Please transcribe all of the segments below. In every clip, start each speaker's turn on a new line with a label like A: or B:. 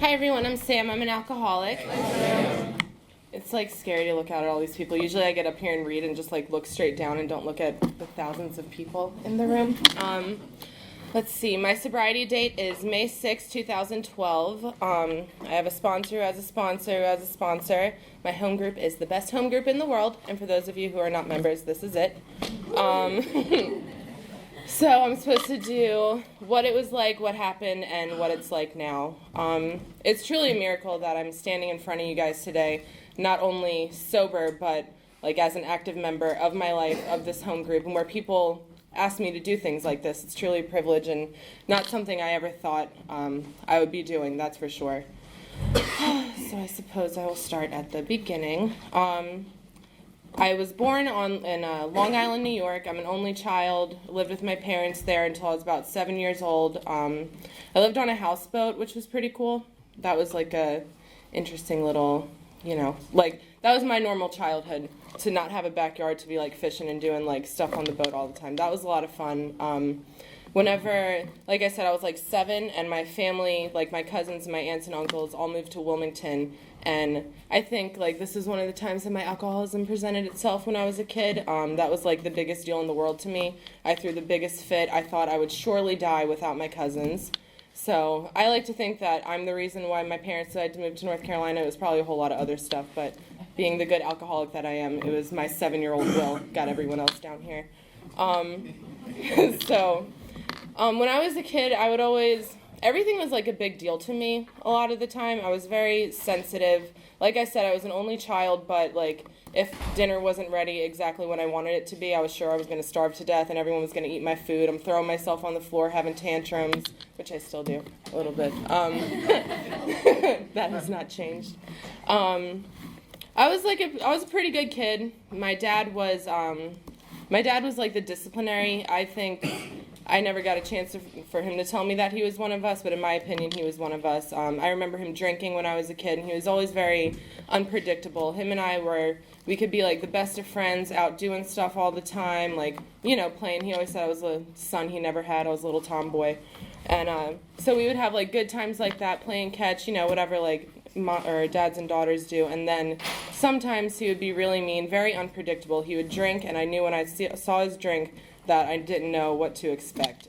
A: Hi everyone, I'm Sam. I'm an alcoholic. It's like scary to look out at all these people. Usually I get up here and read and just like look straight down and don't look at the thousands of people in the room. Let's see, my sobriety date is May 6, 2012. I have a sponsor who has a sponsor who has a sponsor. My home group is the best home group in the world, and for those of you who are not members, this is it. So I'm supposed to do what it was like, what happened, and what it's like now. It's truly a miracle that I'm standing in front of you guys today, not only sober, but like as an active member of my life, of this home group, and where people ask me to do things like this. It's truly a privilege and not something I ever thought I would be doing, that's for sure. So I suppose I will start at the beginning. I was born in Long Island, New York. I'm an only child. Lived with my parents there until I was about 7 years old. I lived on a houseboat, which was pretty cool. That was like a interesting little, like that was my normal childhood, to not have a backyard, to be like fishing and doing like stuff on the boat all the time. That was a lot of fun. Whenever, like I said, I was like 7, and my family, like my cousins and my aunts and uncles, all moved to Wilmington. And I think like this is one of the times that my alcoholism presented itself when I was a kid. That was like the biggest deal in the world to me. I threw the biggest fit. I thought I would surely die without my cousins. So I like to think that I'm the reason why my parents decided to move to North Carolina. It was probably a whole lot of other stuff, but being the good alcoholic that I am, it was my 7-year-old will got everyone else down here. When I was a kid, everything was like a big deal to me a lot of the time. I was very sensitive. Like I said, I was an only child, but like if dinner wasn't ready exactly when I wanted it to be, I was sure I was going to starve to death and everyone was going to eat my food. I'm throwing myself on the floor, having tantrums, which I still do a little bit. That has not changed. I was a pretty good kid. My dad was like the disciplinary. I think I never got a chance for him to tell me that he was one of us, but in my opinion, he was one of us. I remember him drinking when I was a kid, and he was always very unpredictable. Him and we could be like the best of friends, out doing stuff all the time, like, playing. He always said I was a son he never had. I was a little tomboy. And so we would have like good times like that, playing catch, whatever like or dads and daughters do. And then sometimes he would be really mean, very unpredictable. He would drink, and I knew when I saw his drink that I didn't know what to expect.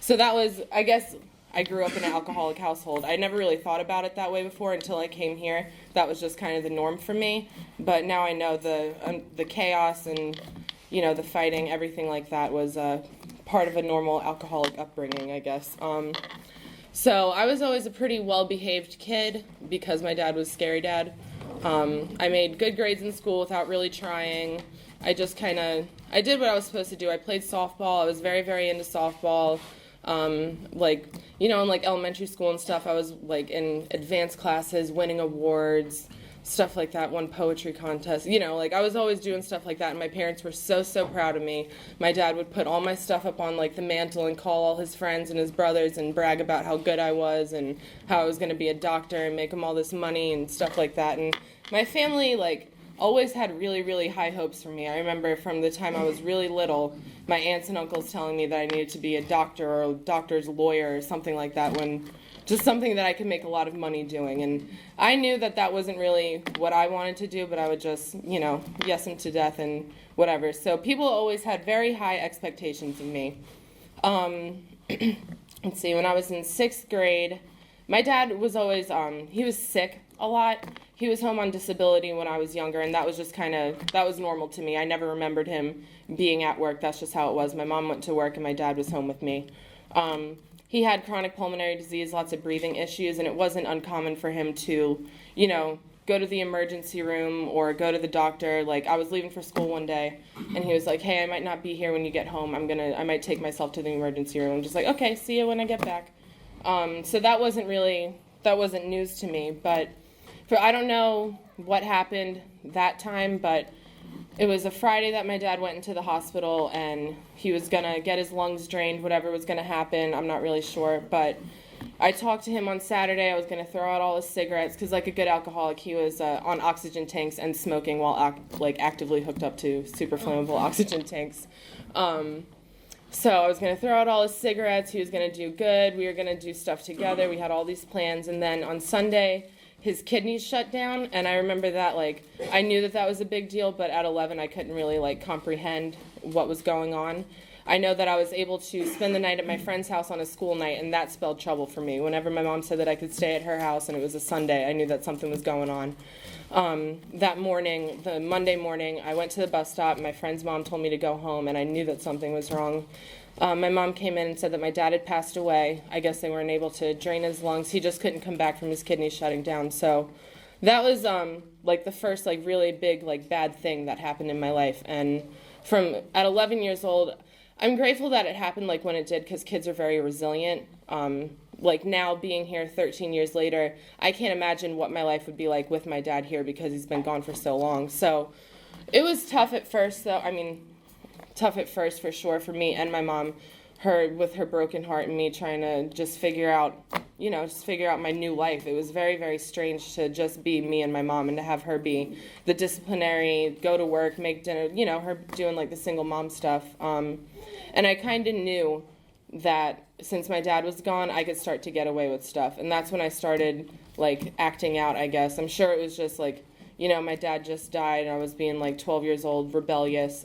A: So that was, I guess, I grew up in an alcoholic household. I never really thought about it that way before until I came here. That was just kind of the norm for me. But now I know the chaos and, the fighting, everything like that was part of a normal alcoholic upbringing, I guess. So I was always a pretty well-behaved kid because my dad was scary dad. I made good grades in school without really trying. I did what I was supposed to do. I played softball. I was very, very into softball. In like elementary school and stuff, I was like in advanced classes, winning awards, stuff like that, won poetry contests. I was always doing stuff like that, and my parents were so, so proud of me. My dad would put all my stuff up on like the mantle and call all his friends and his brothers and brag about how good I was and how I was going to be a doctor and make them all this money and stuff like that. And my family, always had really, really high hopes for me. I remember from the time I was really little, my aunts and uncles telling me that I needed to be a doctor or a doctor's lawyer or something like that, when just something that I could make a lot of money doing. And I knew that that wasn't really what I wanted to do, but I would just, yes them to death and whatever. So people always had very high expectations of me. Let's see, when I was in 6th grade, my dad was always, he was sick a lot. He was home on disability when I was younger, and that was just that was normal to me. I never remembered him being at work. That's just how it was. My mom went to work, and my dad was home with me. He had chronic pulmonary disease, lots of breathing issues, and it wasn't uncommon for him to, go to the emergency room or go to the doctor. Like, I was leaving for school one day, and he was like, hey, I might not be here when you get home. I might take myself to the emergency room. I'm just like, okay, see you when I get back. So that wasn't news to me, but I don't know what happened that time, but it was a Friday that my dad went into the hospital, and he was going to get his lungs drained, whatever was going to happen. I'm not really sure, but I talked to him on Saturday. I was going to throw out all his cigarettes because, like a good alcoholic, he was on oxygen tanks and smoking while actively hooked up to super flammable oxygen tanks. So I was going to throw out all his cigarettes. He was going to do good. We were going to do stuff together. We had all these plans. And then on Sunday, his kidneys shut down. And I remember that, like, I knew that that was a big deal, but at 11, I couldn't really, like, comprehend what was going on. I know that I was able to spend the night at my friend's house on a school night, and that spelled trouble for me. Whenever my mom said that I could stay at her house and it was a Sunday, I knew that something was going on. That morning, the Monday morning, I went to the bus stop. My friend's mom told me to go home, and I knew that something was wrong. My mom came in and said that my dad had passed away. I guess they weren't able to drain his lungs. He just couldn't come back from his kidneys shutting down. So that was like the first like really big like bad thing that happened in my life. And from at 11 years old, I'm grateful that it happened like when it did, because kids are very resilient. Like now being here 13 years later, I can't imagine what my life would be like with my dad here, because he's been gone for so long. So it was tough at first, though. I mean, tough at first for sure for me and my mom, her with her broken heart and me trying to just figure out my new life. It was very, very strange to just be me and my mom, and to have her be the disciplinary, go to work, make dinner, her doing like the single mom stuff. And I kind of knew that since my dad was gone, I could start to get away with stuff. And that's when I started like acting out, I guess. I'm sure it was just like, my dad just died and I was being like 12 years old, rebellious.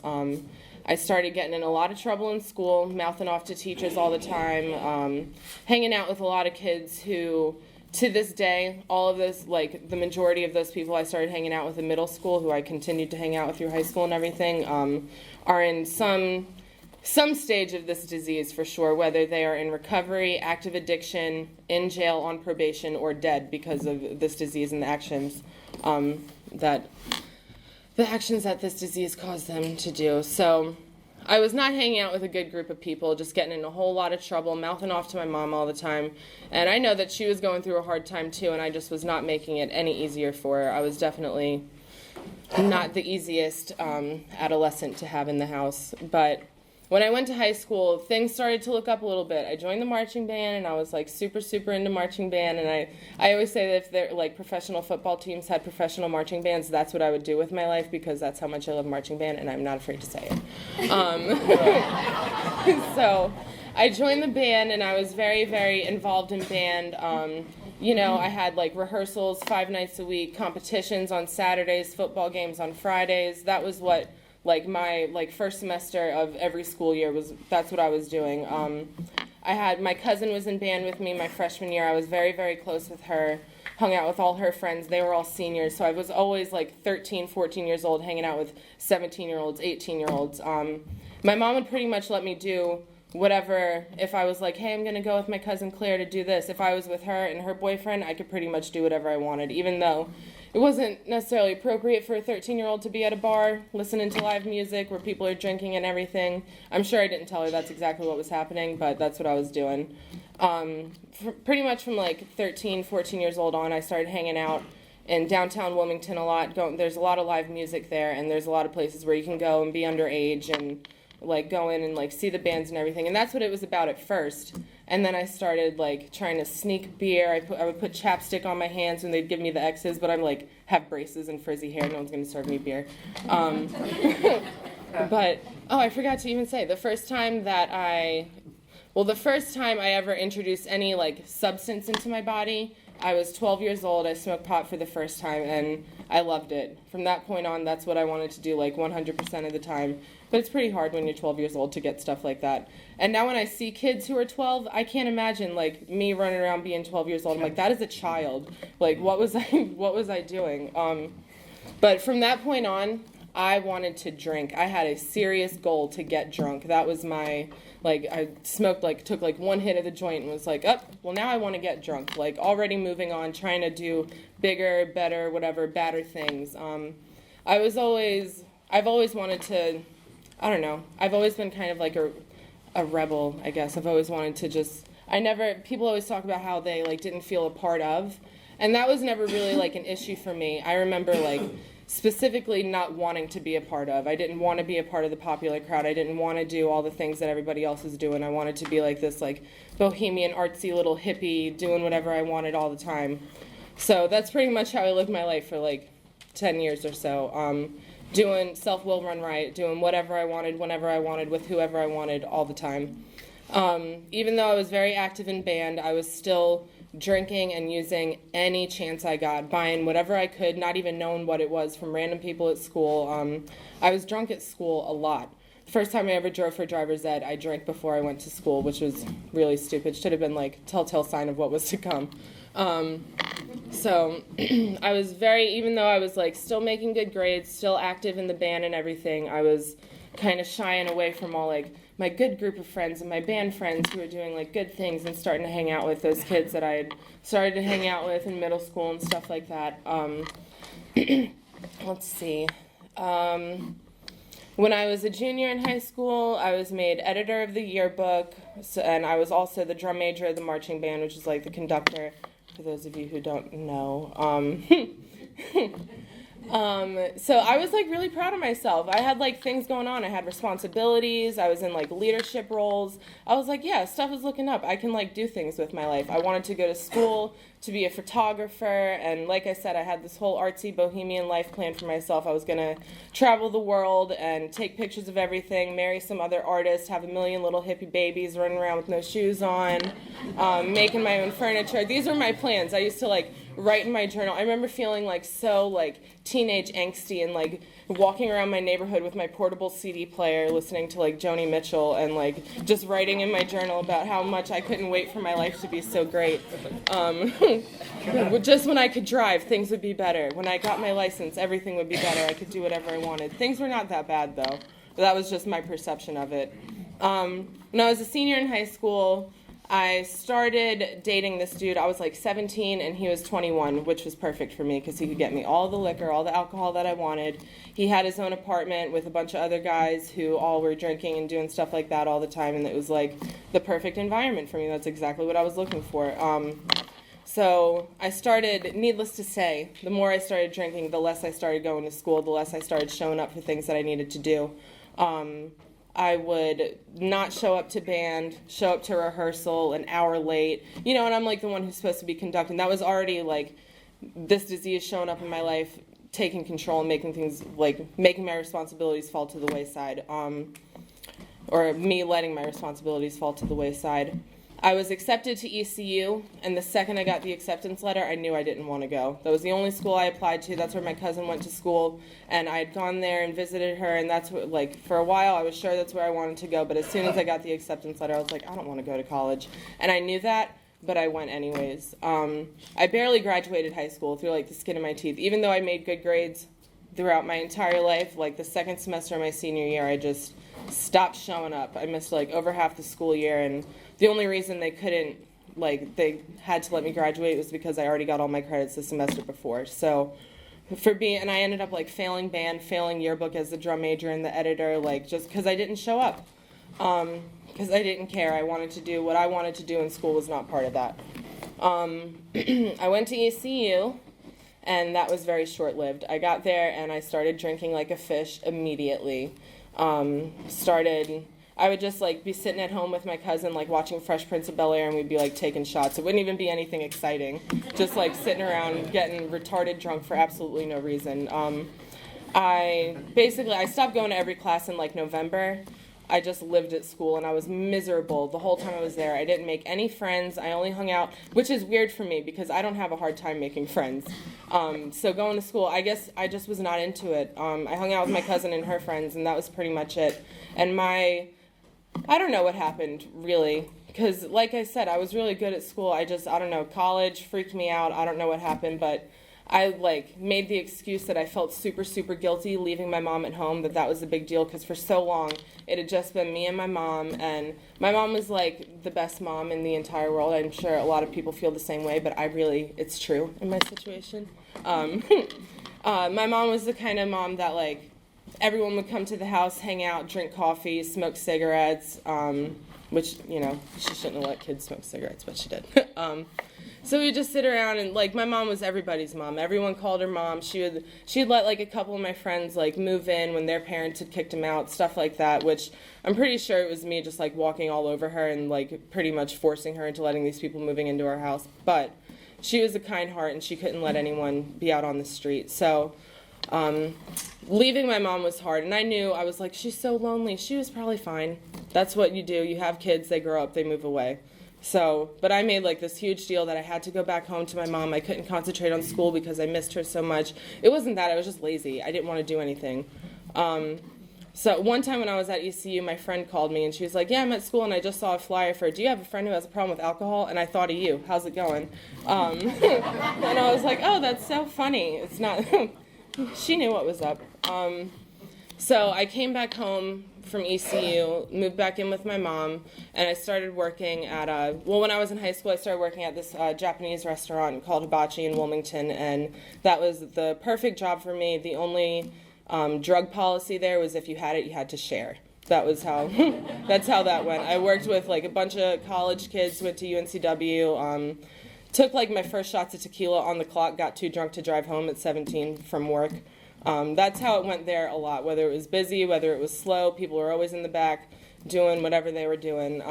A: I started getting in a lot of trouble in school, mouthing off to teachers all the time, hanging out with a lot of kids who, to this day, all of this, like the majority of those people I started hanging out with in middle school, who I continued to hang out with through high school and everything, are in some stage of this disease for sure, whether they are in recovery, active addiction, in jail, on probation, or dead because of this disease and the actions that this disease caused them to do. So I was not hanging out with a good group of people, just getting in a whole lot of trouble, mouthing off to my mom all the time. And I know that she was going through a hard time too, and I just was not making it any easier for her. I was definitely not the easiest adolescent to have in the house. But when I went to high school, things started to look up a little bit. I joined the marching band, and I was like super, super into marching band. And I always say that if they're like professional football teams had professional marching bands, that's what I would do with my life, because that's how much I love marching band, and I'm not afraid to say it. So I joined the band, and I was very, very involved in band. I had like rehearsals 5 nights a week, competitions on Saturdays, football games on Fridays. That was what like my like first semester of every school year that's what I was doing. I had my cousin was in band with me my freshman year. I was very, very close with her, hung out with all her friends. They were all seniors, so I was always like 13, 14 years old hanging out with 17-year-olds, 18-year-olds. My mom would pretty much let me do whatever. If I was like, hey, I'm going to go with my cousin Claire to do this, if I was with her and her boyfriend, I could pretty much do whatever I wanted, even though it wasn't necessarily appropriate for a 13-year-old to be at a bar listening to live music where people are drinking and everything. I'm sure I didn't tell her that's exactly what was happening, but that's what I was doing. Pretty much from like 13, 14 years old on, I started hanging out in downtown Wilmington a lot. There's a lot of live music there, and there's a lot of places where you can go and be underage and like go in and like see the bands and everything. And that's what it was about at first. And then I started like trying to sneak beer. I would put chapstick on my hands when they'd give me the X's, but I'm like have braces and frizzy hair. No one's going to serve me beer. But I forgot to even say the first time I ever introduced any like substance into my body, I was 12 years old. I smoked pot for the first time, and I loved it. From that point on, that's what I wanted to do like 100% of the time. But it's pretty hard when you're 12 years old to get stuff like that. And now when I see kids who are 12, I can't imagine like me running around being 12 years old. I'm like, that is a child. Like, what was I doing? But from that point on, I wanted to drink. I had a serious goal to get drunk. That was my, like, I smoked, like, took, like, one hit of the joint and was like, well, now I want to get drunk. Like, already moving on, trying to do bigger, better, whatever, badder things. I've always wanted to, I don't know, I've always been kind of like a rebel, I guess. I've always wanted to just, people always talk about how they, like, didn't feel a part of, and that was never really, like, an issue for me. I remember, like, specifically not wanting to be a part of. I didn't want to be a part of the popular crowd. I didn't want to do all the things that everybody else was doing. I wanted to be like this like bohemian, artsy little hippie doing whatever I wanted all the time. So that's pretty much how I lived my life for like 10 years or so. doing self-will run riot, doing whatever I wanted, whenever I wanted, with whoever I wanted, all the time. Even though I was very active in band, I was still drinking and using any chance I got, buying whatever I could, not even knowing what it was, from random people at school. I was drunk at school a lot. The first time I ever drove for driver's ed, I drank before I went to school, which was really stupid. Should have been like telltale sign of what was to come. So I was even though I was like still making good grades, still active in the band and everything, I was kind of shying away from all like my good group of friends and my band friends who were doing like good things, and starting to hang out with those kids that I had started to hang out with in middle school and stuff like that. Let's see. When I was a junior in high school, I was made editor of the yearbook, and I was also the drum major of the marching band, which is like the conductor, for those of you who don't know. So I was like really proud of myself. I had like things going on. I had responsibilities. I was in like leadership roles. I was like, yeah, stuff is looking up. I can like do things with my life. I wanted to go to school to be a photographer, and like I said, I had this whole artsy bohemian life planned for myself. I was gonna travel the world and take pictures of everything, marry some other artist, have a million little hippie babies running around with no shoes on, making my own furniture. These were my plans. I used to like write in my journal. I remember feeling like so like teenage angsty and like walking around my neighborhood with my portable CD player, listening to like Joni Mitchell, and like just writing in my journal about how much I couldn't wait for my life to be so great. Just when I could drive, things would be better. When I got my license, everything would be better. I could do whatever I wanted. Things were not that bad though. But that was just my perception of it. When I was a senior in high school, I started dating this dude. I was like 17 and he was 21, which was perfect for me because he could get me all the liquor, all the alcohol that I wanted. He had his own apartment with a bunch of other guys who all were drinking and doing stuff like that all the time, and it was like the perfect environment for me. That's exactly what I was looking for. So I started, needless to say, the more I started drinking, the less I started going to school, the less I started showing up for things that I needed to do. I would not show up to band, show up to rehearsal an hour late, and I'm like the one who's supposed to be conducting. That was already like this disease showing up in my life, taking control and making things like making my responsibilities fall to the wayside, or me letting my responsibilities fall to the wayside. I was accepted to ECU, and the second I got the acceptance letter, I knew I didn't want to go. That was the only school I applied to. That's where my cousin went to school, and I had gone there and visited her, and that's what, like, for a while I was sure that's where I wanted to go, but as soon as I got the acceptance letter, I was like, I don't want to go to college. And I knew that, but I went anyways. I barely graduated high school through, like, the skin of my teeth. Even though I made good grades throughout my entire life, like, the second semester of my senior year, I just stopped showing up. I missed, like, over half the school year, and the only reason they couldn't, like, they had to let me graduate was because I already got all my credits the semester before. So and I ended up, like, failing band, failing yearbook as the drum major and the editor, like, just because I didn't show up. Because I didn't care. I wanted to do what I wanted to do, and school was not part of that. I went to ECU, and that was very short-lived. I got there, and I started drinking like a fish immediately. I would just like be sitting at home with my cousin, like watching Fresh Prince of Bel-Air, and we'd be like taking shots. It wouldn't even be anything exciting, just like sitting around getting retarded drunk for absolutely no reason. I stopped going to every class in like November. I just lived at school, and I was miserable the whole time I was there. I didn't make any friends. I only hung out, which is weird for me because I don't have a hard time making friends. So going to school, I guess I just was not into it. I hung out with my cousin and her friends, and that was pretty much it. And I don't know what happened, really, because like I said, I was really good at school. I don't know, college freaked me out. I don't know what happened, but I like made the excuse that I felt super, super guilty leaving my mom at home, that was a big deal, because for so long it had just been me and my mom, and my mom was like the best mom in the entire world. I'm sure a lot of people feel the same way, but it's true in my situation. My mom was the kind of mom that like everyone would come to the house, hang out, drink coffee, smoke cigarettes, which, she shouldn't have let kids smoke cigarettes, but she did. So we'd just sit around, and like my mom was everybody's mom. Everyone called her mom. She'd let like a couple of my friends like move in when their parents had kicked them out, stuff like that, which I'm pretty sure it was me just like walking all over her and like pretty much forcing her into letting these people moving into our house. But she was a kind heart, and she couldn't let anyone be out on the street. So Leaving my mom was hard, and I was like, she's so lonely. She was probably fine. That's what you do. You have kids, they grow up, they move away. So, but I made like this huge deal that I had to go back home to my mom. I couldn't concentrate on school because I missed her so much. It wasn't that, I was just lazy. I didn't want to do anything. So one time when I was at ECU, my friend called me and she was like, yeah, I'm at school and I just saw a flyer for, do you have a friend who has a problem with alcohol? And I thought of you. How's it going? And I was like, oh, that's so funny. It's not, she knew what was up. So I came back home from ECU, moved back in with my mom, and I started working at when I was in high school, I started working at this Japanese restaurant called Hibachi in Wilmington, and that was the perfect job for me. The only drug policy there was if you had it, you had to share. That was how, that's how that went. I worked with like a bunch of college kids, went to UNCW, took like my first shots of tequila on the clock, got too drunk to drive home at 17 from work. That's how it went there a lot, whether it was busy, whether it was slow, people were always in the back doing whatever they were doing.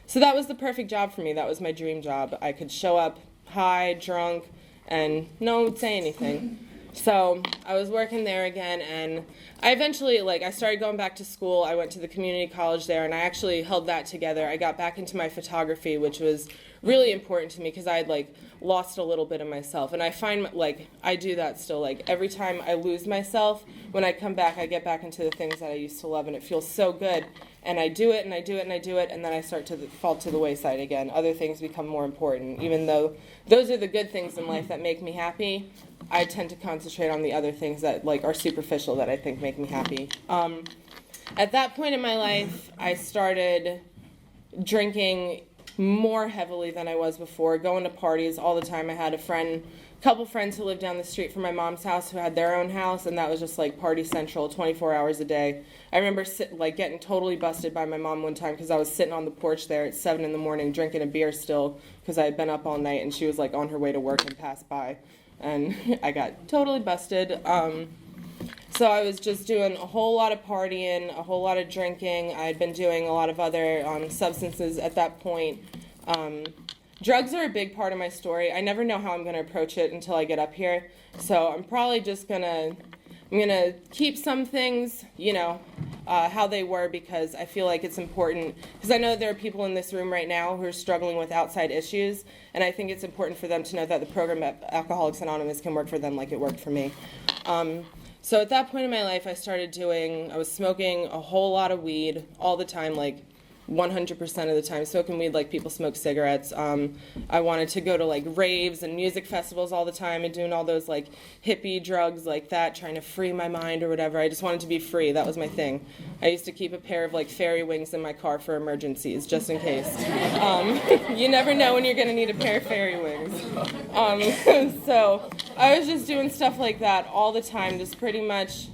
A: So that was the perfect job for me. That was my dream job. I could show up high, drunk, and no one would say anything. So I was working there again, and I eventually, I started going back to school. I went to the community college there, and I actually held that together. I got back into my photography, which was really important to me because I had, lost a little bit of myself. And I find, I do that still. Every time I lose myself, when I come back, I get back into the things that I used to love, and it feels so good. And I do it, and I do it, and I do it, and then I start to fall to the wayside again. Other things become more important. Even though those are the good things in life that make me happy, I tend to concentrate on the other things that are superficial that I think make me happy. At that point in my life, I started drinking more heavily than I was before, going to parties all the time. I had a couple friends who lived down the street from my mom's house who had their own house, and that was just party central 24 hours a day. I remember getting totally busted by my mom one time because I was sitting on the porch there at 7 in the morning drinking a beer still because I had been up all night, and she was on her way to work and passed by, and I got totally busted. So I was just doing a whole lot of partying, a whole lot of drinking. I had been doing a lot of other substances at that point. Drugs are a big part of my story. I never know how I'm going to approach it until I get up here. So I'm probably just I'm going to keep some things, how they were, because I feel like it's important. Because I know there are people in this room right now who are struggling with outside issues, and I think it's important for them to know that the program at Alcoholics Anonymous can work for them like it worked for me. So at that point in my life, I was smoking a whole lot of weed all the time, 100% of the time, smoking weed like people smoke cigarettes. I wanted to go to raves and music festivals all the time and doing all those hippie drugs like that, trying to free my mind or whatever. I just wanted to be free. That was my thing. I used to keep a pair of fairy wings in my car for emergencies, just in case. You never know when you're going to need a pair of fairy wings. So I was just doing stuff like that all the time, just pretty much.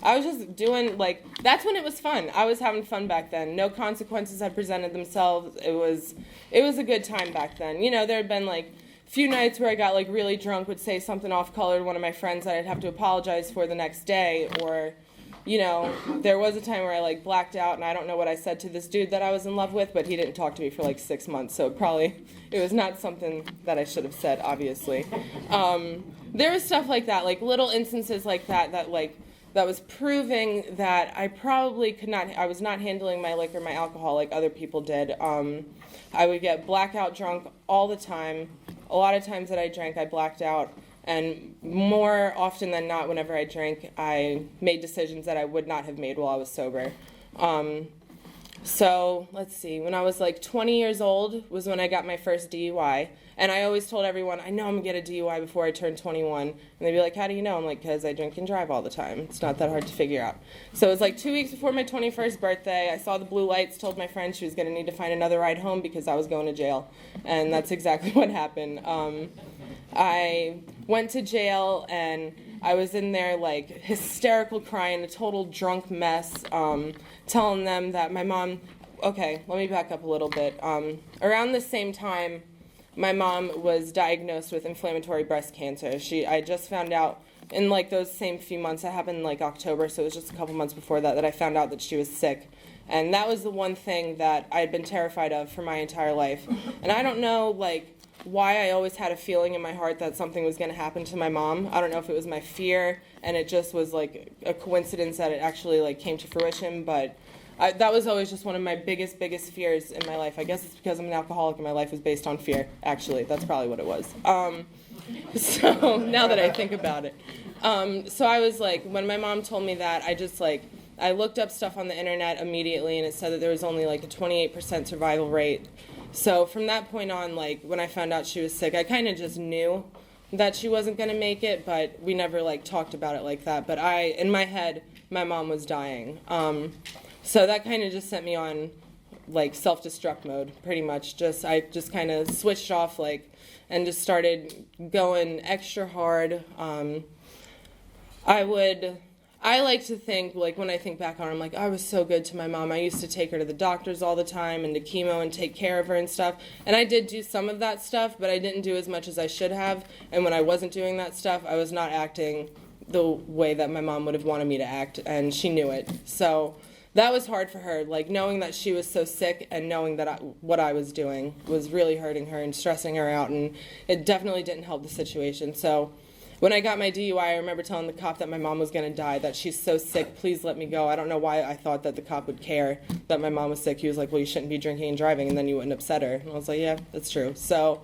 A: I was just doing, that's when it was fun. I was having fun back then. No consequences had presented themselves. It was a good time back then. There had been, few nights where I got, really drunk, would say something off-color to one of my friends that I'd have to apologize for the next day. Or, there was a time where I, blacked out, and I don't know what I said to this dude that I was in love with, but he didn't talk to me for, 6 months. So it was not something that I should have said, obviously. There was stuff like that, little instances like that, that was proving that I probably I was not handling my liquor, my alcohol like other people did. I would get blackout drunk all the time. A lot of times that I drank, I blacked out. And more often than not, whenever I drank, I made decisions that I would not have made while I was sober. So let's see, when I was 20 years old was when I got my first DUI. And I always told everyone, I know I'm going to get a DUI before I turn 21. And they'd be like, how do you know? I'm like, because I drink and drive all the time. It's not that hard to figure out. So it was 2 weeks before my 21st birthday. I saw the blue lights, told my friend she was going to need to find another ride home because I was going to jail. And that's exactly what happened. I went to jail, and I was in there hysterical crying, a total drunk mess, telling them that my mom, okay, let me back up a little bit. Around the same time, my mom was diagnosed with inflammatory breast cancer. I just found out in those same few months, that happened in October, so it was just a couple months before that I found out that she was sick. And that was the one thing that I had been terrified of for my entire life. And I don't know why I always had a feeling in my heart that something was going to happen to my mom. I don't know if it was my fear, and it just was like a coincidence that it actually like came to fruition, but that was always just one of my biggest fears in my life. I guess it's because I'm an alcoholic and my life was based on fear, actually. That's probably what it was. So now that I think about it. So I was like, when my mom told me that, I looked up stuff on the internet immediately, and it said that there was only like a 28% survival rate. So from that point on, like when I found out she was sick, I kind of just knew that she wasn't going to make it, but we never like talked about it like that. But in my head, my mom was dying. So that kind of just sent me on like self-destruct mode, pretty much. I just kind of switched off and just started going extra hard. I like to think, like when I think back on it, I'm like, I was so good to my mom. I used to take her to the doctors all the time and to chemo and take care of her and stuff. And I did do some of that stuff, but I didn't do as much as I should have. And when I wasn't doing that stuff, I was not acting the way that my mom would have wanted me to act, and she knew it. So that was hard for her, like knowing that she was so sick and knowing that what I was doing was really hurting her and stressing her out, and it definitely didn't help the situation. So when I got my DUI, I remember telling the cop that my mom was going to die, that she's so sick, please let me go. I don't know why I thought that the cop would care that my mom was sick. He was like, well, you shouldn't be drinking and driving, and then you wouldn't upset her. And I was like, yeah, that's true. So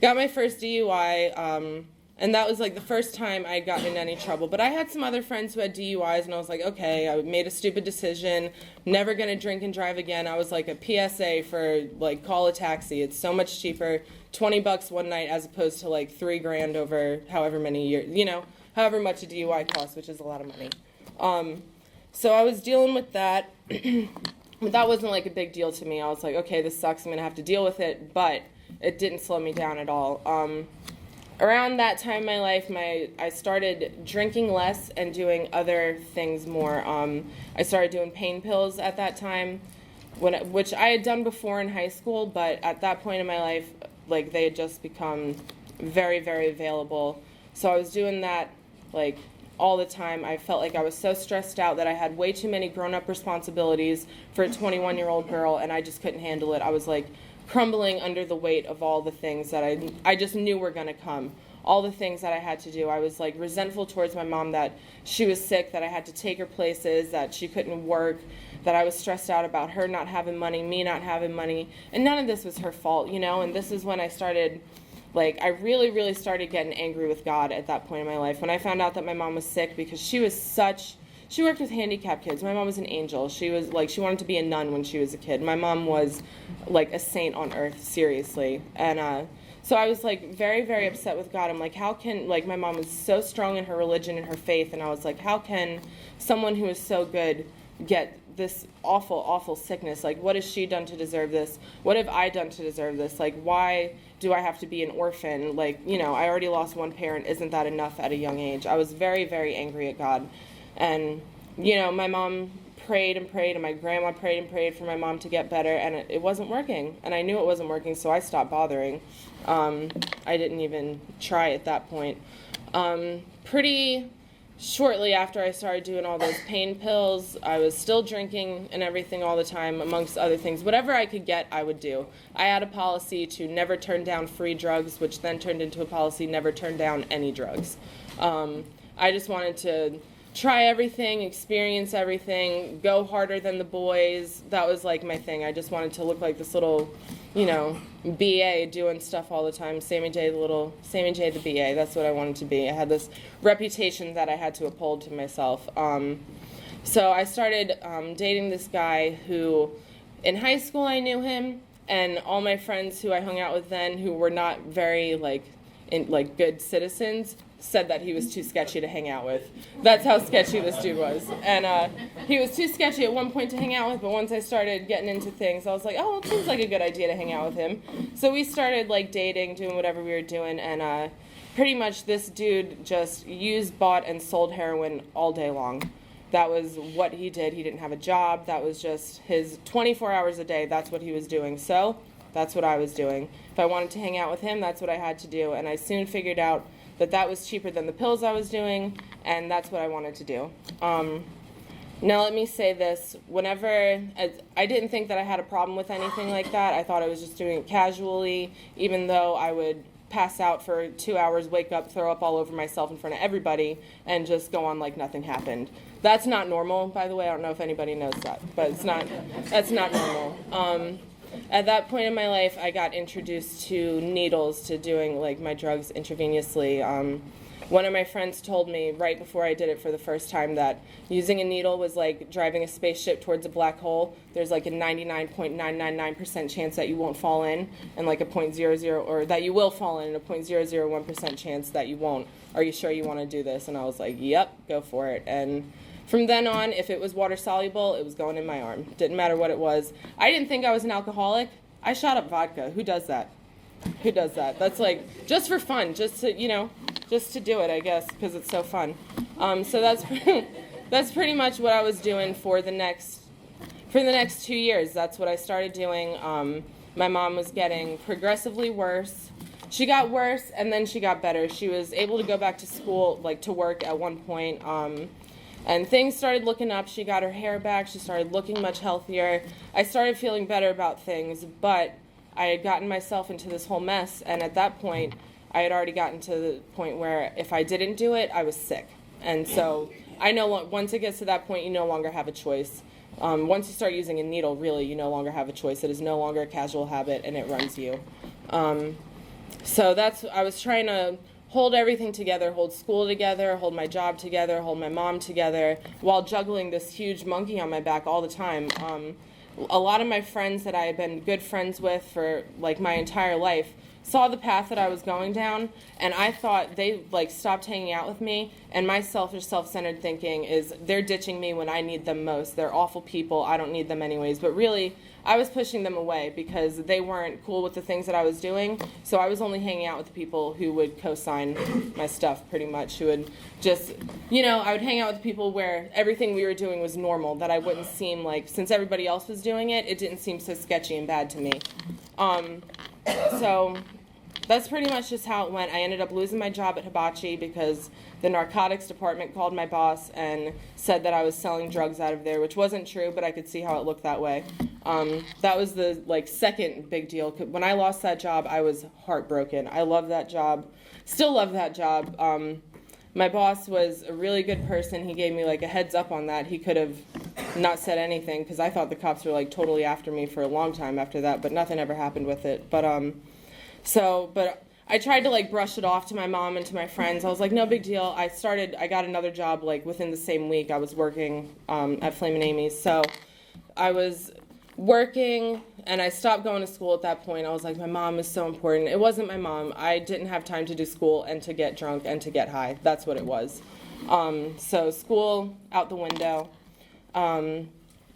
A: got my first DUI, and that was like the first time I had gotten in any trouble. But I had some other friends who had DUIs, and I was like, okay, I made a stupid decision, never going to drink and drive again. I was like a PSA for like call a taxi. It's so much cheaper, $20 one night as opposed to like $3,000 over however many years, however much a DUI costs, which is a lot of money. So I was dealing with that, but that wasn't like a big deal to me. I was like, okay, this sucks, I'm going to have to deal with it, but it didn't slow me down at all. Around that time in my life, I started drinking less and doing other things more. I started doing pain pills at that time, which I had done before in high school, but at that point in my life, like they had just become very, very available. So I was doing that like all the time. I felt like I was so stressed out that I had way too many grown-up responsibilities for a 21-year-old girl, and I just couldn't handle it. I was like crumbling under the weight of all the things that I just knew were going to come. All the things that I had to do. I was like resentful towards my mom that she was sick, that I had to take her places, that she couldn't work, that I was stressed out about her not having money, me not having money. And none of this was her fault, And this is when I started, I really, really started getting angry with God at that point in my life. When I found out that my mom was sick, because she worked with handicapped kids. My mom was an angel. She wanted to be a nun when she was a kid. My mom was like a saint on earth, seriously. And so I was very, very upset with God. I'm like, how can, my mom was so strong in her religion and her faith, and I was like, how can someone who is so good get this awful, awful sickness? What has she done to deserve this? What have I done to deserve this? Why do I have to be an orphan? I already lost one parent. Isn't that enough at a young age? I was very, very angry at God. And, my mom prayed and prayed, and my grandma prayed and prayed for my mom to get better, and it wasn't working. And I knew it wasn't working, so I stopped bothering. I didn't even try at that point. Pretty shortly after I started doing all those pain pills, I was still drinking and everything all the time, amongst other things. Whatever I could get, I would do. I had a policy to never turn down free drugs, which then turned into a policy never turn down any drugs. I just wanted to try everything, experience everything, go harder than the boys. That was my thing. I just wanted to look like this little, BA doing stuff all the time. Sammy J the BA. That's what I wanted to be. I had this reputation that I had to uphold to myself. So I started dating this guy who, in high school I knew him, and all my friends who I hung out with then, who were not very good citizens, said that he was too sketchy to hang out with. That's how sketchy this dude was. And he was too sketchy at one point to hang out with, but once I started getting into things, I was like, oh, it seems like a good idea to hang out with him. So we started dating, doing whatever we were doing, and pretty much this dude just used, bought, and sold heroin all day long. That was what he did. He didn't have a job. That was just his 24 hours a day. That's what he was doing. So that's what I was doing. If I wanted to hang out with him, that's what I had to do. And I soon figured out that was cheaper than the pills I was doing, and that's what I wanted to do. Now let me say this, I didn't think that I had a problem with anything like that. I thought I was just doing it casually, even though I would pass out for 2 hours, wake up, throw up all over myself in front of everybody, and just go on like nothing happened. That's not normal, by the way. I don't know if anybody knows that, but that's not normal. At that point in my life, I got introduced to needles, to doing like my drugs intravenously. One of my friends told me right before I did it for the first time that using a needle was like driving a spaceship towards a black hole. There's like a 99.999% chance that you won't fall in, and like a 0.00, or that you will fall in, and a 0.001% chance that you won't. Are you sure you want to do this? And I was like, yep, go for it. And from then on, if it was water soluble, it was going in my arm. Didn't matter what it was. I didn't think I was an alcoholic. I shot up vodka. Who does that? Who does that? That's like just for fun, just to do it, I guess, because it's so fun. So that's pretty much what I was doing for the next 2 years. That's what I started doing. My mom was getting progressively worse. She got worse, and then she got better. She was able to go back to school, like to work at one point. And things started looking up. She got her hair back. She started looking much healthier. I started feeling better about things, but I had gotten myself into this whole mess, and at that point, I had already gotten to the point where if I didn't do it, I was sick. And so once it gets to that point, you no longer have a choice. Once you start using a needle, really, you no longer have a choice. It is no longer a casual habit, and it runs you. So I was trying to hold everything together, hold school together, hold my job together, hold my mom together, while juggling this huge monkey on my back all the time. A lot of my friends that I had been good friends with for like my entire life saw the path that I was going down, and I thought they like stopped hanging out with me, and my selfish, self-centered thinking is they're ditching me when I need them most. They're awful people. I don't need them anyways. But really, I was pushing them away because they weren't cool with the things that I was doing, so I was only hanging out with the people who would co-sign my stuff pretty much, who would just, I would hang out with people where everything we were doing was normal, that I wouldn't seem like, since everybody else was doing it, it didn't seem so sketchy and bad to me. So that's pretty much just how it went. I ended up losing my job at Hibachi because the narcotics department called my boss and said that I was selling drugs out of there, which wasn't true, but I could see how it looked that way. That was the second big deal. When I lost that job, I was heartbroken. I love that job. Still love that job. My boss was a really good person. He gave me a heads up on that. He could have not said anything because I thought the cops were totally after me for a long time after that, but nothing ever happened with it. But I tried to brush it off to my mom and to my friends. I was like, no big deal. I got another job within the same week. I was working at Flamin' Amy's. So I was working, and I stopped going to school at that point. I was like, my mom is so important. It wasn't my mom. I didn't have time to do school and to get drunk and to get high. That's what it was. So school out the window. I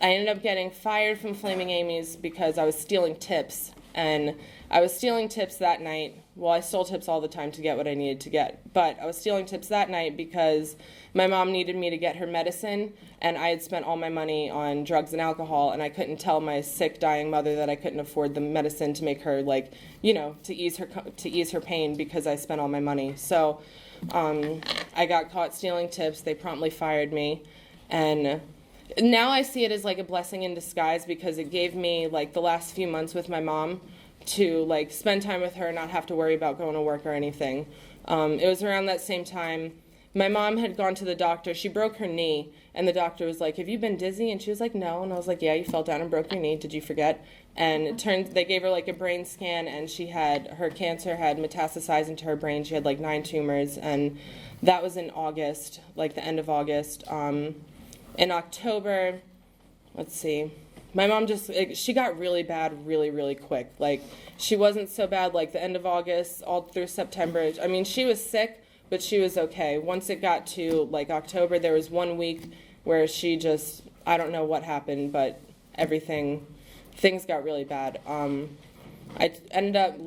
A: ended up getting fired from Flaming Amy's because I was stealing tips. And I was stealing tips that night. Well, I stole tips all the time to get what I needed to get. But I was stealing tips that night because my mom needed me to get her medicine, and I had spent all my money on drugs and alcohol, and I couldn't tell my sick, dying mother that I couldn't afford the medicine to make her, to ease her pain because I spent all my money. So I got caught stealing tips. They promptly fired me. And now I see it as a blessing in disguise because it gave me the last few months with my mom to spend time with her and not have to worry about going to work or anything. It was around that same time my mom had gone to the doctor. She broke her knee, and the doctor was like, have you been dizzy? And she was like, no. And I was like, yeah, you fell down and broke your knee. Did you forget? And they gave her a brain scan, and her cancer had metastasized into her brain. She had 9 tumors, and that was in August, the end of August. In October, let's see, my mom she got really bad really, really quick. She wasn't so bad the end of August all through September. I mean, she was sick, but she was okay. Once it got to October, there was 1 week where she just, I don't know what happened, but things got really bad. I ended up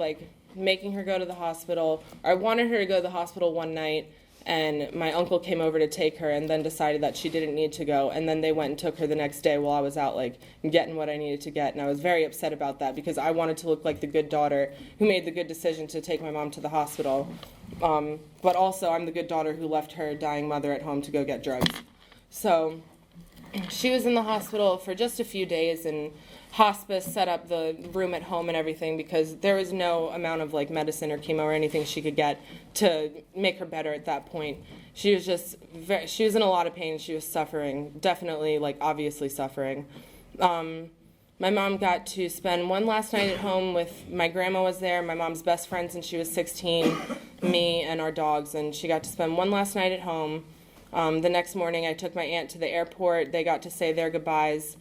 A: making her go to the hospital. I wanted her to go to the hospital one night, and my uncle came over to take her and then decided that she didn't need to go, and then they went and took her the next day while I was out getting what I needed to get, and I was very upset about that because I wanted to look like the good daughter who made the good decision to take my mom to the hospital, but also I'm the good daughter who left her dying mother at home to go get drugs. So she was in the hospital for just a few days, and hospice set up the room at home and everything because there was no amount of like medicine or chemo or anything she could get to make her better at that point. She was just she was in a lot of pain. She was suffering, definitely, like, obviously suffering. My mom got to spend one last night at home with, my grandma was there, my mom's best friend since she was 16, me and our dogs, and she got to spend one last night at home. The next morning I took my aunt to the airport. They got to say their goodbyes.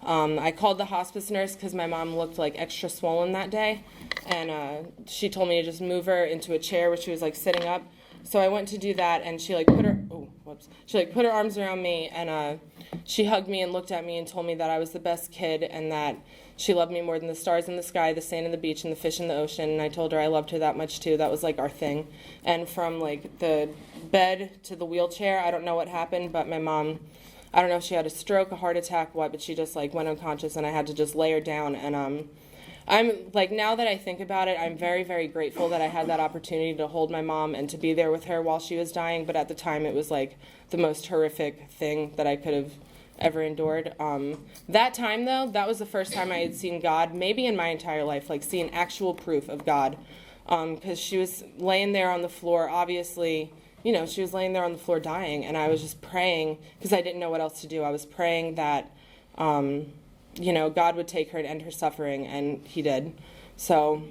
A: I called the hospice nurse because my mom looked like extra swollen that day, and she told me to just move her into a chair where she was like sitting up. So I went to do that, and she like put her arms around me, and she hugged me and looked at me and told me that I was the best kid and that she loved me more than the stars in the sky, the sand in the beach, and the fish in the ocean. And I told her I loved her that much too. That was like our thing. And from like the bed to the wheelchair, I don't know what happened, but my mom, I don't know if she had a stroke, a heart attack, what, but she just like went unconscious, and I had to just lay her down. And I'm like, now that I think about it, I'm very, very grateful that I had that opportunity to hold my mom and to be there with her while she was dying. But at the time, it was like the most horrific thing that I could have ever endured. That time, though, that was the first time I had seen God, maybe in my entire life, like seeing actual proof of God. Because she was laying there on the floor, obviously, you know, she was laying there on the floor dying, and I was just praying because I didn't know what else to do. I was praying that you know, God would take her and end her suffering, and he did. So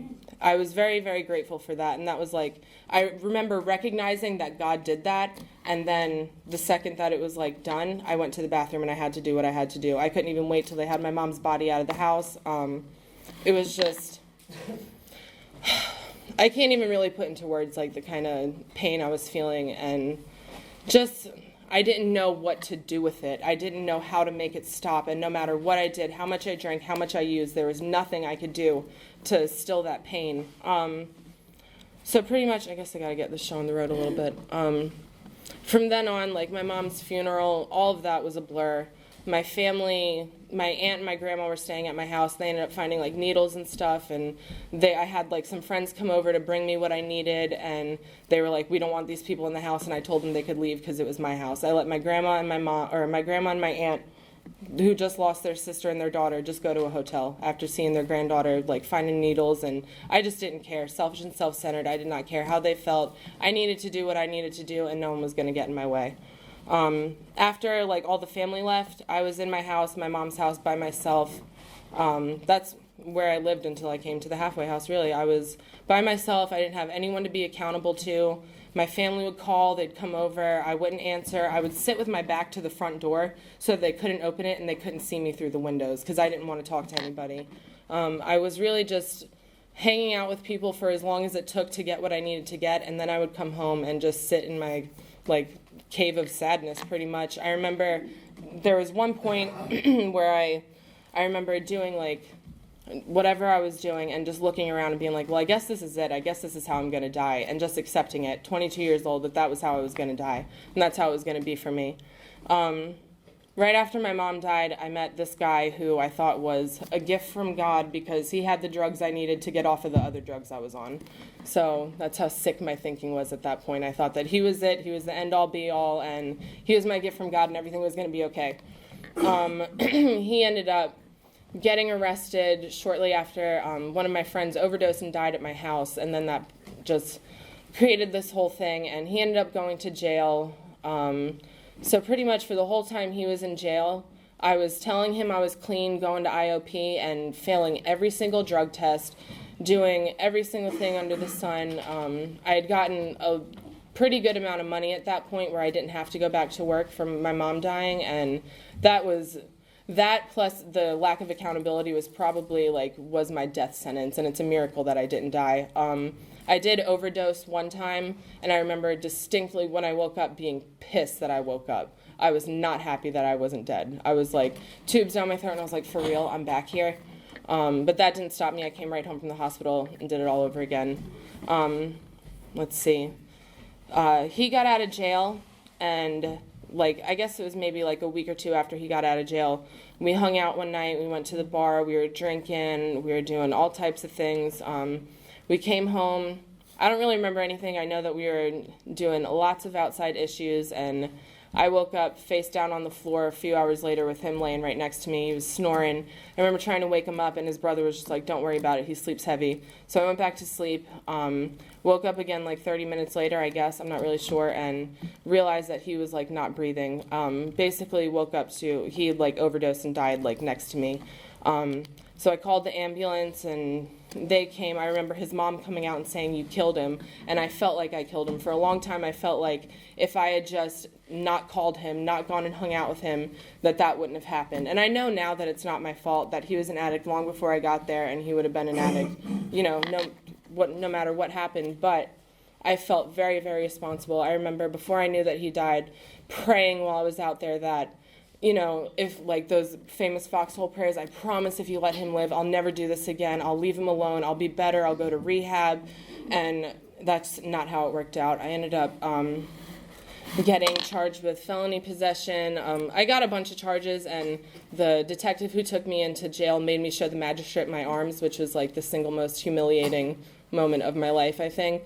A: I was very, very grateful for that. And that was like, I remember recognizing that God did that, and then the second that it was like done, I went to the bathroom and I had to do what I had to do. I couldn't even wait till they had my mom's body out of the house. It was just, I can't even really put into words like the kind of pain I was feeling, and just, I didn't know what to do with it. I didn't know how to make it stop, and no matter what I did, how much I drank, how much I used, there was nothing I could do to still that pain. So pretty much, I guess I gotta get this show on the road a little bit. From then on, like my mom's funeral, all of that was a blur. My family, my aunt and my grandma were staying at my house. They ended up finding like needles and stuff, and I had like some friends come over to bring me what I needed, and they were like, we don't want these people in the house, and I told them they could leave because it was my house. I let my grandma and my grandma and my aunt, who just lost their sister and their daughter, just go to a hotel after seeing their granddaughter like finding needles, and I just didn't care. Selfish and self-centered. I did not care how they felt. I needed to do what I needed to do, and no one was going to get in my way. After like all the family left, I was in my house, my mom's house, by myself. That's where I lived until I came to the halfway house, really. I was by myself. I didn't have anyone to be accountable to. My family would call, they'd come over, I wouldn't answer. I would sit with my back to the front door so they couldn't open it and they couldn't see me through the windows because I didn't want to talk to anybody. I was really just hanging out with people for as long as it took to get what I needed to get, and then I would come home and just sit in my like cave of sadness pretty much. I remember there was one point where I remember doing like whatever I was doing and just looking around and being like, well, I guess this is it. I guess this is how I'm going to die, and just accepting it, 22 years old, that was how I was going to die, and that's how it was going to be for me. Right after my mom died, I met this guy who I thought was a gift from God because he had the drugs I needed to get off of the other drugs I was on. So that's how sick my thinking was at that point. I thought that he was it, he was the end-all, be-all, and he was my gift from God, and everything was going to be okay. He ended up getting arrested shortly after one of my friends overdosed and died at my house, and then that just created this whole thing, and he ended up going to jail. So pretty much for the whole time he was in jail, I was telling him I was clean, going to IOP, and failing every single drug test, doing every single thing under the sun. I had gotten a pretty good amount of money at that point where I didn't have to go back to work from my mom dying, and that plus the lack of accountability was probably was my death sentence, and it's a miracle that I didn't die. I did overdose one time, and I remember distinctly when I woke up being pissed that I woke up. I was not happy that I wasn't dead. I was like tubes down my throat, and I was like, for real, I'm back here. But that didn't stop me. I came right home from the hospital and did it all over again. Let's see. He got out of jail, and I guess it was maybe a week or two after he got out of jail, we hung out one night, we went to the bar, we were drinking, we were doing all types of things. We came home. I don't really remember anything. I know that we were doing lots of outside issues, and I woke up face down on the floor a few hours later with him laying right next to me. He was snoring. I remember trying to wake him up, and his brother was just like, don't worry about it, he sleeps heavy. So I went back to sleep, woke up again like 30 minutes later, I guess, I'm not really sure, and realized that he was like not breathing. Basically woke up to, he like overdosed and died like next to me. So I called the ambulance, and they came. I remember his mom coming out and saying, you killed him, and I felt like I killed him. For a long time, I felt like if I had just not called him, not gone and hung out with him, that wouldn't have happened. And I know now that it's not my fault, that he was an addict long before I got there, and he would have been an addict, no matter what happened. But I felt very, very responsible. I remember before I knew that he died, praying while I was out there that, if like those famous foxhole prayers, I promise if you let him live, I'll never do this again. I'll leave him alone. I'll be better. I'll go to rehab. And that's not how it worked out. I ended up getting charged with felony possession. I got a bunch of charges, and the detective who took me into jail made me show the magistrate my arms, which was like the single most humiliating moment of my life, I think.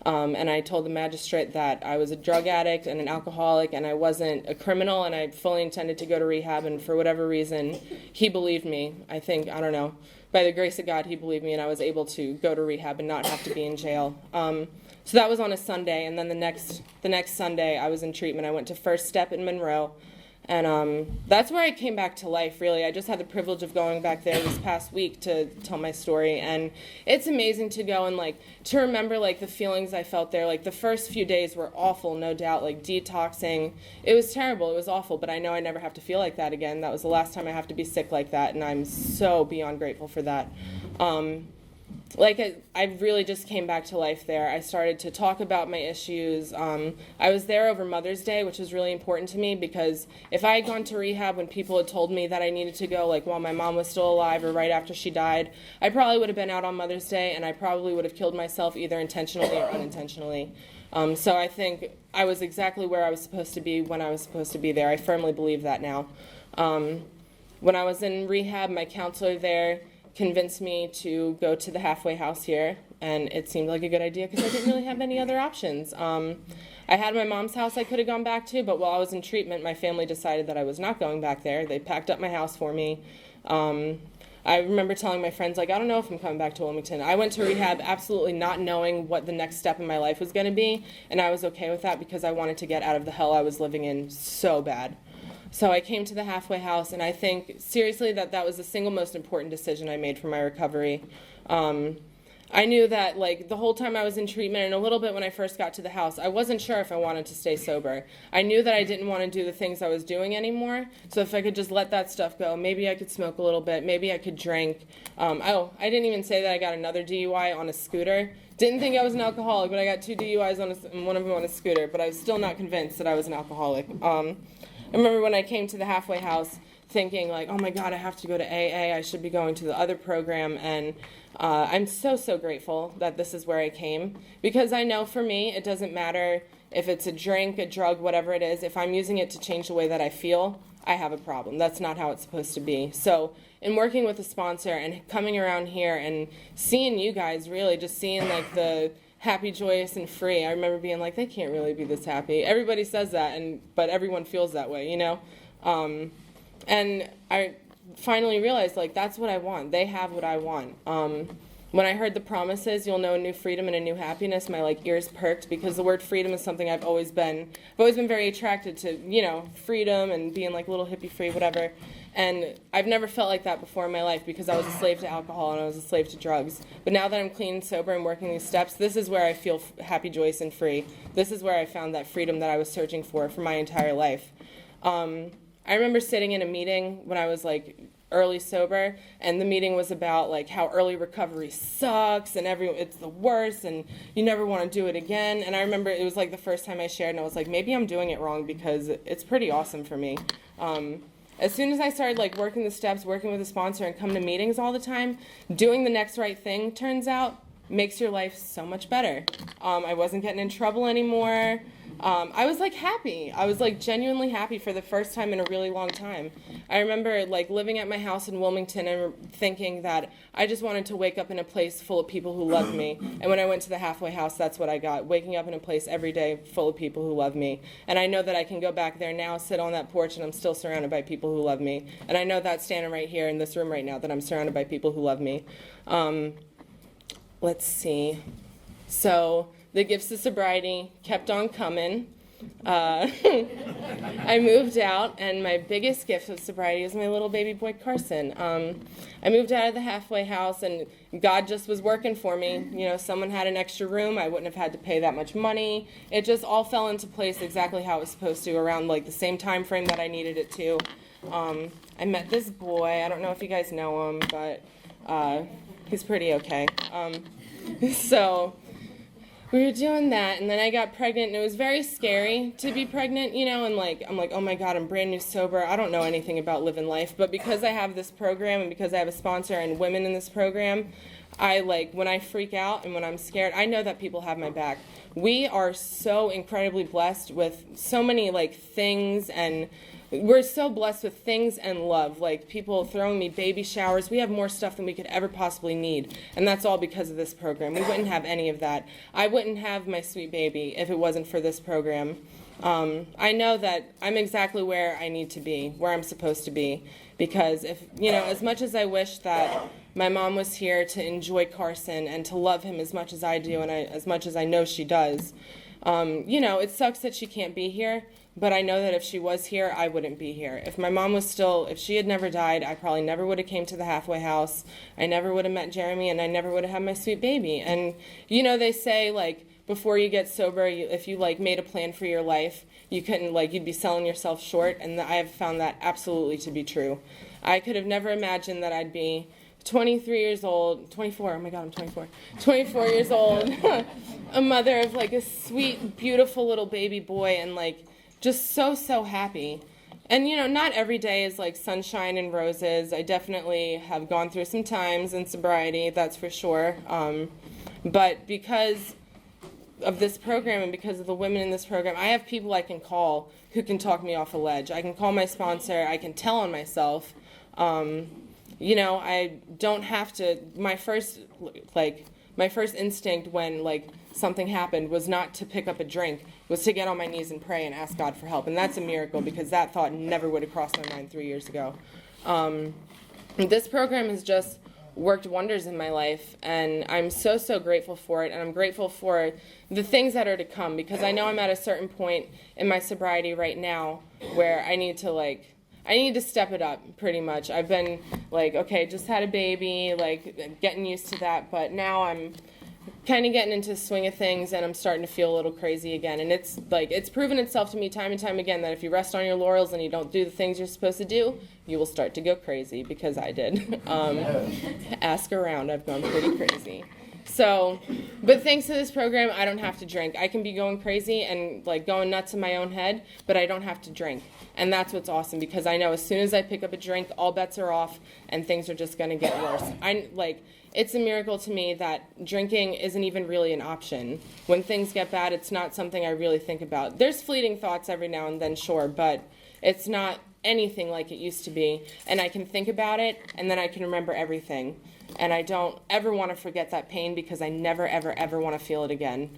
A: And I told the magistrate that I was a drug addict and an alcoholic, and I wasn't a criminal, and I fully intended to go to rehab, and for whatever reason, he believed me. I think, I don't know, by the grace of God, he believed me, and I was able to go to rehab and not have to be in jail. So that was on a Sunday, and then the next Sunday, I was in treatment. I went to First Step in Monroe, and that's where I came back to life, really. I just had the privilege of going back there this past week to tell my story, and it's amazing to go and, like, to remember, like, the feelings I felt there. Like, the first few days were awful, no doubt, like, detoxing. It was terrible. It was awful, but I know I never have to feel like that again. That was the last time I have to be sick like that, and I'm so beyond grateful for that. I really just came back to life there. I started to talk about my issues. I was there over Mother's Day, which was really important to me, because if I had gone to rehab when people had told me that I needed to go, like while my mom was still alive or right after she died, I probably would have been out on Mother's Day, and I probably would have killed myself either intentionally or unintentionally. So I think I was exactly where I was supposed to be when I was supposed to be there. I firmly believe that now. When I was in rehab, my counselor there convinced me to go to the halfway house here, and it seemed like a good idea because I didn't really have any other options. I had my mom's house I could have gone back to, but while I was in treatment, my family decided that I was not going back there. They packed up my house for me. I remember telling my friends, like, I don't know if I'm coming back to Wilmington. I went to rehab absolutely not knowing what the next step in my life was going to be, and I was okay with that because I wanted to get out of the hell I was living in so bad. So I came to the halfway house, and I think seriously that was the single most important decision I made for my recovery. I knew that, like, the whole time I was in treatment, and a little bit when I first got to the house, I wasn't sure if I wanted to stay sober. I knew that I didn't want to do the things I was doing anymore, so if I could just let that stuff go, maybe I could smoke a little bit, maybe I could drink. I didn't even say that I got another DUI on a scooter. Didn't think I was an alcoholic, but I got 2 DUIs and one of them on a scooter, but I was still not convinced that I was an alcoholic. I remember when I came to the halfway house thinking, like, oh my God, I have to go to AA, I should be going to the other program, and I'm so, so grateful that this is where I came, because I know for me, it doesn't matter if it's a drink, a drug, whatever it is, if I'm using it to change the way that I feel, I have a problem. That's not how it's supposed to be. So in working with a sponsor and coming around here and seeing you guys, really just seeing like the happy, joyous, and free. I remember being like, they can't really be this happy. Everybody says that, but everyone feels that way, And I finally realized, like, that's what I want. They have what I want. When I heard the promises, you'll know a new freedom and a new happiness, my, like, ears perked, because the word freedom is something I've always been very attracted to, freedom and being, like, a little hippie free, whatever. And I've never felt like that before in my life because I was a slave to alcohol and I was a slave to drugs. But now that I'm clean and sober and working these steps, this is where I feel happy, joyous, and free. This is where I found that freedom that I was searching for my entire life. I remember sitting in a meeting when I was like early sober, and the meeting was about like how early recovery sucks and it's the worst and you never want to do it again. And I remember it was like the first time I shared, and I was like, maybe I'm doing it wrong because it's pretty awesome for me. As soon as I started like working the steps, working with a sponsor, and coming to meetings all the time, doing the next right thing, turns out, makes your life so much better. I wasn't getting in trouble anymore. I was like happy. I was like genuinely happy for the first time in a really long time. I remember like living at my house in Wilmington and thinking that I just wanted to wake up in a place full of people who loved me. And when I went to the halfway house, that's what I got. Waking up in a place every day full of people who love me. And I know that I can go back there now, sit on that porch, and I'm still surrounded by people who love me. And I know that standing right here in this room right now that I'm surrounded by people who love me. Let's see. So the gifts of sobriety kept on coming. I moved out, and my biggest gift of sobriety is my little baby boy Carson. I moved out of the halfway house, and God just was working for me. You know, someone had an extra room. I wouldn't have had to pay that much money. It just all fell into place exactly how it was supposed to, around like the same time frame that I needed it to. I met this boy. I don't know if you guys know him, but he's pretty okay. So we were doing that, and then I got pregnant, and it was very scary to be pregnant, you know, and like, I'm like, oh my God, I'm brand new sober. I don't know anything about living life, but because I have this program and because I have a sponsor and women in this program, I like, when I freak out and when I'm scared, I know that people have my back. We are so incredibly blessed with so many like things, and we're so blessed with things and love, like people throwing me baby showers. We have more stuff than we could ever possibly need, and that's all because of this program. We wouldn't have any of that. I wouldn't have my sweet baby if it wasn't for this program. I know that I'm exactly where I need to be, where I'm supposed to be, because if, you know, as much as I wish that my mom was here to enjoy Carson and to love him as much as I do, and as much as I know she does, you know, it sucks that she can't be here. But I know that if she was here, I wouldn't be here. If my mom was still, if she had never died, I probably never would have came to the halfway house. I never would have met Jeremy, and I never would have had my sweet baby. And, you know, they say, like, before you get sober, if you, like, made a plan for your life, you couldn't, like, you'd be selling yourself short. And I have found that absolutely to be true. I could have never imagined that I'd be 23 years old, 24, oh my God, I'm 24. 24 years old, a mother of, like, a sweet, beautiful little baby boy, and, like, just so happy. And, you know, not every day is like sunshine and roses. I definitely have gone through some times in sobriety, that's for sure. But because of this program and because of the women in this program, I have people I can call who can talk me off a ledge. I can call my sponsor. I can tell on myself. You know, I don't have to. My first instinct when like something happened was not to pick up a drink, was to get on my knees and pray and ask God for help. And that's a miracle, because that thought never would have crossed my mind 3 years ago. This program has just worked wonders in my life, and I'm so grateful for it, and I'm grateful for the things that are to come, because I know I'm at a certain point in my sobriety right now where I need to step it up, pretty much. I've been like, okay, just had a baby, like getting used to that, but now I'm kind of getting into the swing of things, and I'm starting to feel a little crazy again. And it's like, it's proven itself to me time and time again that if you rest on your laurels and you don't do the things you're supposed to do, you will start to go crazy, because I did. Ask around, I've gone pretty crazy. So, but thanks to this program, I don't have to drink. I can be going crazy and like going nuts in my own head, but I don't have to drink. And that's what's awesome, because I know as soon as I pick up a drink, all bets are off and things are just going to get worse. It's a miracle to me that drinking isn't even really an option. When things get bad, it's not something I really think about. There's fleeting thoughts every now and then, sure, but it's not anything like it used to be. And I can think about it, and then I can remember everything. And I don't ever want to forget that pain, because I never, ever want to feel it again.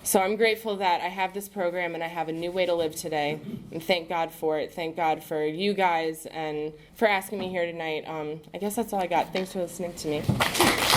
A: So I'm grateful that I have this program and I have a new way to live today, and thank God for it. Thank God for you guys and for asking me here tonight. I guess that's all I got. Thanks for listening to me.